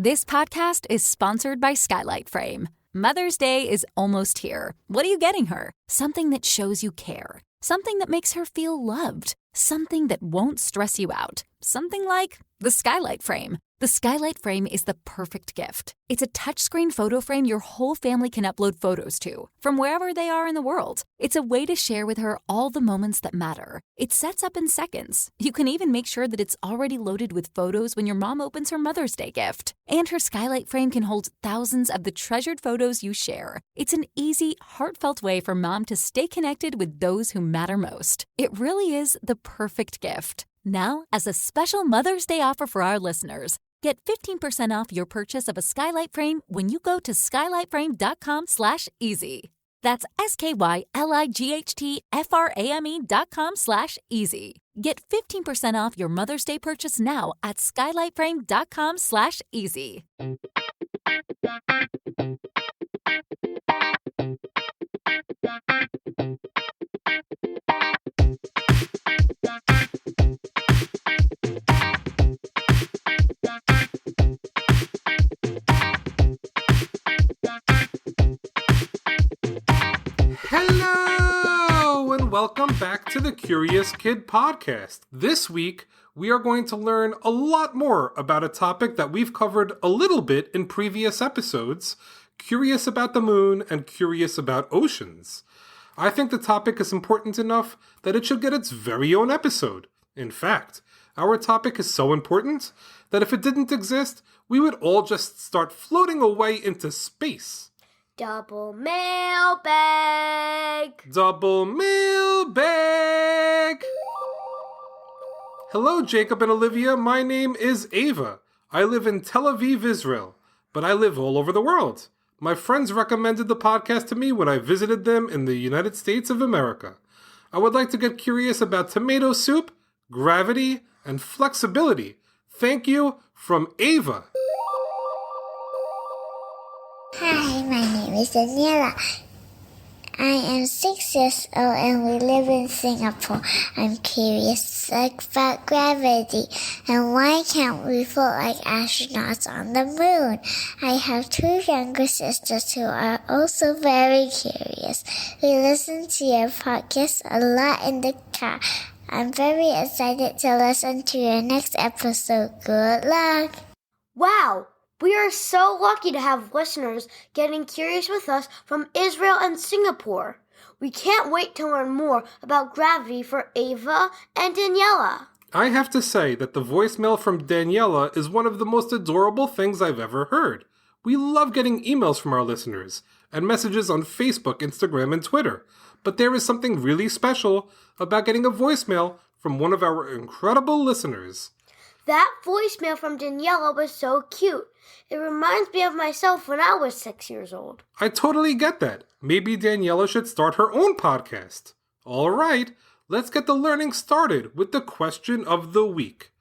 This podcast is sponsored by Skylight Frame. Mother's Day is almost here. What are you getting her? Something that shows you care. Something that makes her feel loved. Something that won't stress you out. Something like the Skylight Frame. The Skylight Frame is the perfect gift. It's a touchscreen photo frame your whole family can upload photos to, from wherever they are in the world. It's a way to share with her all the moments that matter. It sets up in seconds. You can even make sure that it's already loaded with photos when your mom opens her Mother's Day gift. And her Skylight Frame can hold thousands of the treasured photos you share. It's an easy, heartfelt way for mom to stay connected with those who matter most. It really is the perfect gift. Now, as a special Mother's Day offer for our listeners, get 15% off your purchase of a Skylight Frame when you go to skylightframe.com/easy. That's SKYLIGHTFRAME.com/easy. Get 15% off your Mother's Day purchase now at skylightframe.com/easy. Hello, and welcome back to the Curious Kid podcast. This week, we are going to learn a lot more about a topic that we've covered a little bit in previous episodes, curious about the moon and curious about oceans. I think the topic is important enough that it should get its very own episode. In fact, our topic is so important that if it didn't exist, we would all just start floating away into space. Double mailbag! Double mailbag! Hello, Jacob and Olivia. My name is Eva. I live in Tel Aviv, Israel, but I live all over the world. My friends recommended the podcast to me when I visited them in the United States of America. I would like to get curious about tomato soup, gravity, and flexibility. Thank you, from Eva. Hi, my name is Daniella. I am 6 years old and we live in Singapore. I'm curious about gravity and why can't we float like astronauts on the moon? I have 2 younger sisters who are also very curious. We listen to your podcast a lot in the car. I'm very excited to listen to your next episode. Good luck! Wow! We are so lucky to have listeners getting curious with us from Israel and Singapore. We can't wait to learn more about gravity for Eva and Daniella. I have to say that the voicemail from Daniella is one of the most adorable things I've ever heard. We love getting emails from our listeners and messages on Facebook, Instagram, and Twitter. But there is something really special about getting a voicemail from one of our incredible listeners. That voicemail from Daniella was so cute. It reminds me of myself when I was 6 years old. I totally get that. Maybe Daniella should start her own podcast. All right, let's get the learning started with the question of the week.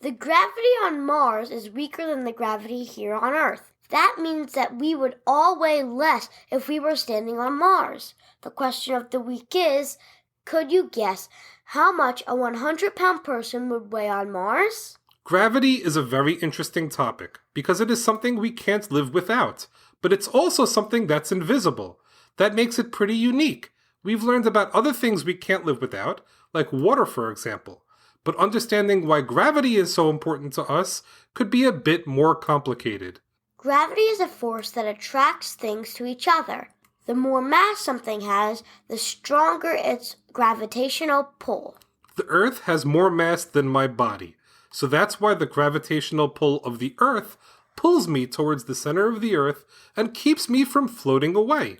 The gravity on Mars is weaker than the gravity here on Earth. That means that we would all weigh less if we were standing on Mars. The question of the week is, could you guess how much a 100-pound person would weigh on Mars? Gravity is a very interesting topic because it is something we can't live without, but it's also something that's invisible. That makes it pretty unique. We've learned about other things we can't live without, like water, for example. But understanding why gravity is so important to us could be a bit more complicated. Gravity is a force that attracts things to each other. The more mass something has, the stronger its gravitational pull. The Earth has more mass than my body. So that's why the gravitational pull of the Earth pulls me towards the center of the Earth and keeps me from floating away.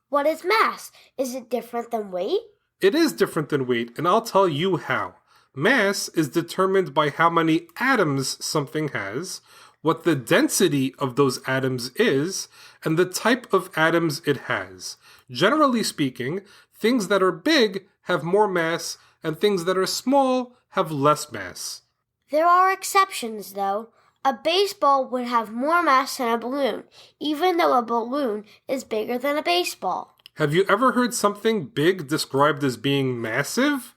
What is mass? Is it different than weight? It is different than weight, and I'll tell you how. Mass is determined by how many atoms something has, what the density of those atoms is, and the type of atoms it has. Generally speaking, things that are big have more mass, and things that are small have less mass. There are exceptions, though. A baseball would have more mass than a balloon, even though a balloon is bigger than a baseball. Have you ever heard something big described as being massive?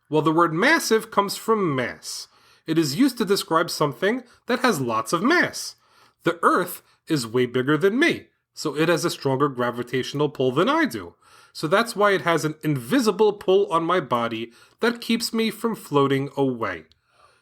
Well, the word massive comes from mass. It is used to describe something that has lots of mass. The Earth is way bigger than me, so it has a stronger gravitational pull than I do. So that's why it has an invisible pull on my body that keeps me from floating away.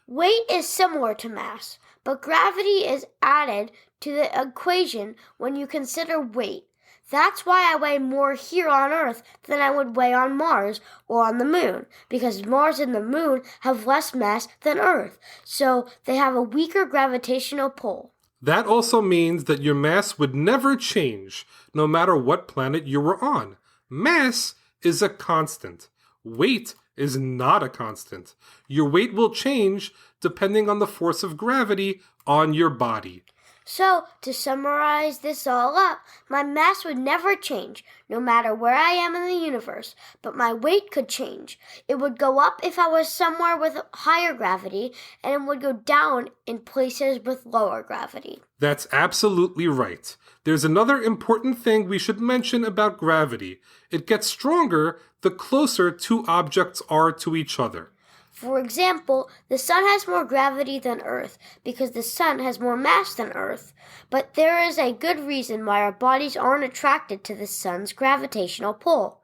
Weight is similar to mass, but gravity is added to the equation when you consider weight. That's why I weigh more here on Earth than I would weigh on Mars or on the Moon, because Mars and the Moon have less mass than Earth, so they have a weaker gravitational pull. That also means that your mass would never change, no matter what planet you were on. Mass is a constant. Weight is not a constant. Your weight will change depending on the force of gravity on your body. So, to summarize this all up, my mass would never change, no matter where I am in the universe, but my weight could change. It would go up if I was somewhere with higher gravity, and it would go down in places with lower gravity. That's absolutely right. There's another important thing we should mention about gravity. It gets stronger the closer two objects are to each other. For example, the Sun has more gravity than Earth because the Sun has more mass than Earth. But there is a good reason why our bodies aren't attracted to the Sun's gravitational pull.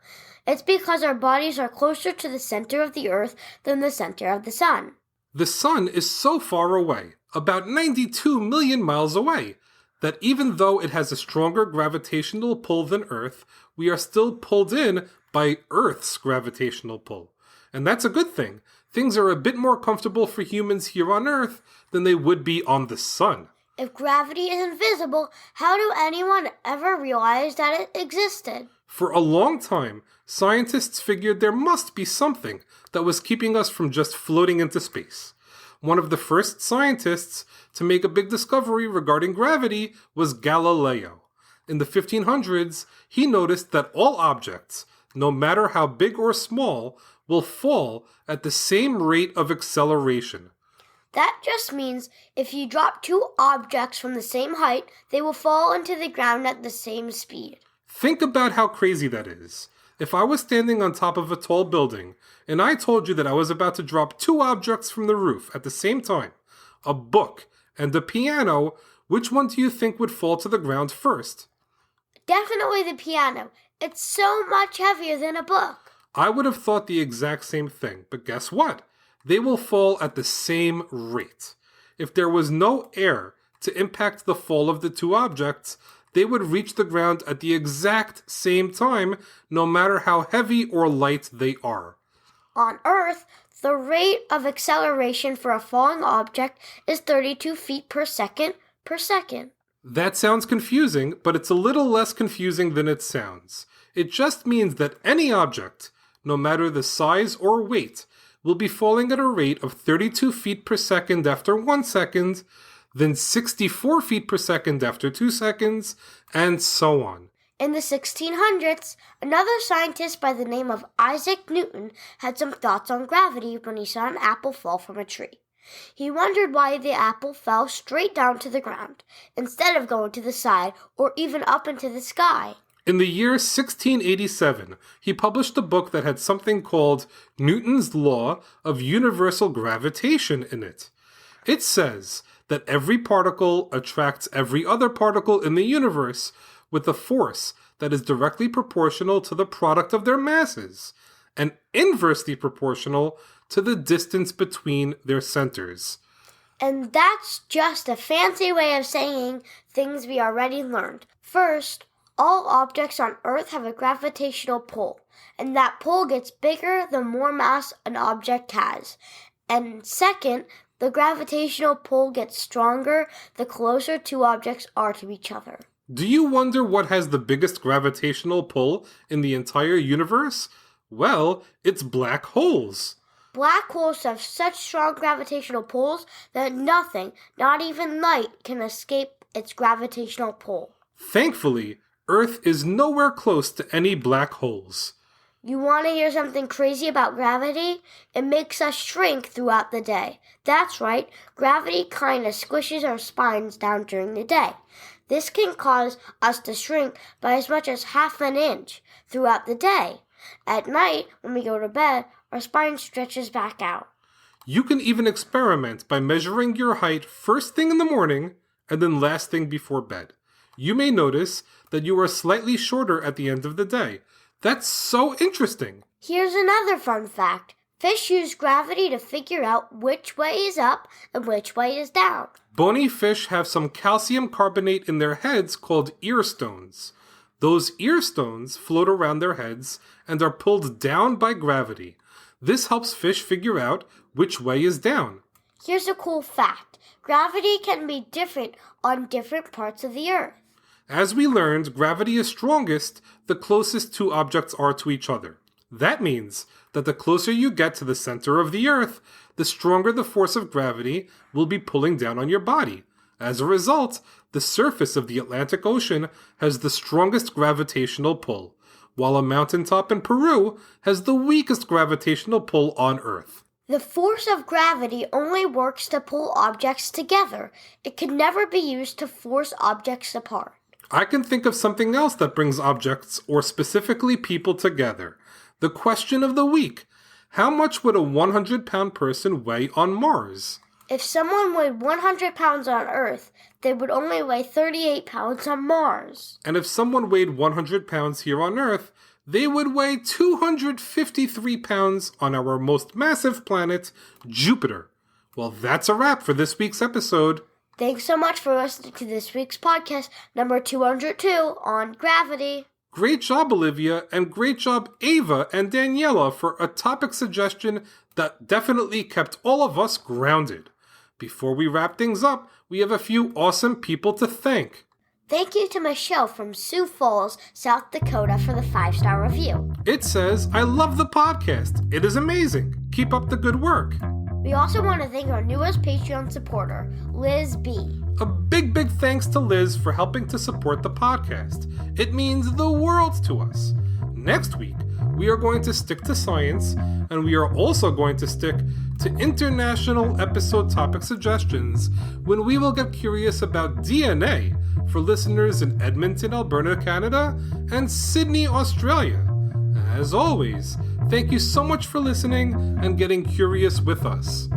It's because our bodies are closer to the center of the Earth than the center of the Sun. The Sun is so far away, about 92 million miles away, that even though it has a stronger gravitational pull than Earth, we are still pulled in by Earth's gravitational pull. And that's a good thing. Things are a bit more comfortable for humans here on Earth than they would be on the Sun. If gravity is invisible, how do anyone ever realize that it existed? For a long time, scientists figured there must be something that was keeping us from just floating into space. One of the first scientists to make a big discovery regarding gravity was Galileo. In the 1500s, he noticed that all objects, no matter how big or small, will fall at the same rate of acceleration. That just means if you drop two objects from the same height, they will fall into the ground at the same speed. Think about how crazy that is. If I was standing on top of a tall building, and I told you that I was about to drop two objects from the roof at the same time, a book and a piano, which one do you think would fall to the ground first? Definitely the piano. It's so much heavier than a book. I would have thought the exact same thing, but guess what? They will fall at the same rate. If there was no air to impact the fall of the two objects, they would reach the ground at the exact same time, no matter how heavy or light they are. On Earth, the rate of acceleration for a falling object is 32 feet per second per second. That sounds confusing, but it's a little less confusing than it sounds. It just means that any object, no matter the size or weight, will be falling at a rate of 32 feet per second after 1 second, then 64 feet per second after 2 seconds, and so on. In the 1600s, another scientist by the name of Isaac Newton had some thoughts on gravity when he saw an apple fall from a tree. He wondered why the apple fell straight down to the ground, instead of going to the side or even up into the sky. In the year 1687, he published a book that had something called Newton's Law of Universal Gravitation in it. It says that every particle attracts every other particle in the universe with a force that is directly proportional to the product of their masses, and inversely proportional to the distance between their centers. And that's just a fancy way of saying things we already learned. First, all objects on Earth have a gravitational pull, and that pull gets bigger the more mass an object has. And second, the gravitational pull gets stronger the closer two objects are to each other. Do you wonder what has the biggest gravitational pull in the entire universe? Well, it's black holes. Black holes have such strong gravitational pulls that nothing, not even light, can escape its gravitational pull. Thankfully, Earth is nowhere close to any black holes. You want to hear something crazy about gravity? It makes us shrink throughout the day. That's right, gravity kind of squishes our spines down during the day. This can cause us to shrink by as much as half an inch throughout the day. At night, when we go to bed, our spine stretches back out. You can even experiment by measuring your height first thing in the morning and then last thing before bed. You may notice that you are slightly shorter at the end of the day. That's so interesting. Here's another fun fact. Fish use gravity to figure out which way is up and which way is down. Bony fish have some calcium carbonate in their heads called ear stones. Those ear stones float around their heads and are pulled down by gravity. This helps fish figure out which way is down. Here's a cool fact. Gravity can be different on different parts of the Earth. As we learned, gravity is strongest the closest two objects are to each other. That means that the closer you get to the center of the Earth, the stronger the force of gravity will be pulling down on your body. As a result, the surface of the Atlantic Ocean has the strongest gravitational pull, while a mountaintop in Peru has the weakest gravitational pull on Earth. The force of gravity only works to pull objects together. It can never be used to force objects apart. I can think of something else that brings objects, or specifically people, together. The question of the week. How much would a 100-pound person weigh on Mars? If someone weighed 100 pounds on Earth, they would only weigh 38 pounds on Mars. And if someone weighed 100 pounds here on Earth, they would weigh 253 pounds on our most massive planet, Jupiter. Well, that's a wrap for this week's episode. Thanks so much for listening to this week's podcast, number 202, on gravity. Great job, Olivia, and great job, Eva and Daniella, for a topic suggestion that definitely kept all of us grounded. Before we wrap things up, we have a few awesome people to thank. Thank you to Michelle from Sioux Falls, South Dakota for the 5-star review. It says, I love the podcast. It is amazing. Keep up the good work. We also want to thank our newest Patreon supporter, Liz B. A big thanks to Liz for helping to support the podcast. It means the world to us. Next week, we are going to stick to science, and we are also going to stick to international episode topic suggestions when we will get curious about DNA for listeners in Edmonton, Alberta, Canada, and Sydney, Australia. As always, thank you so much for listening and getting curious with us.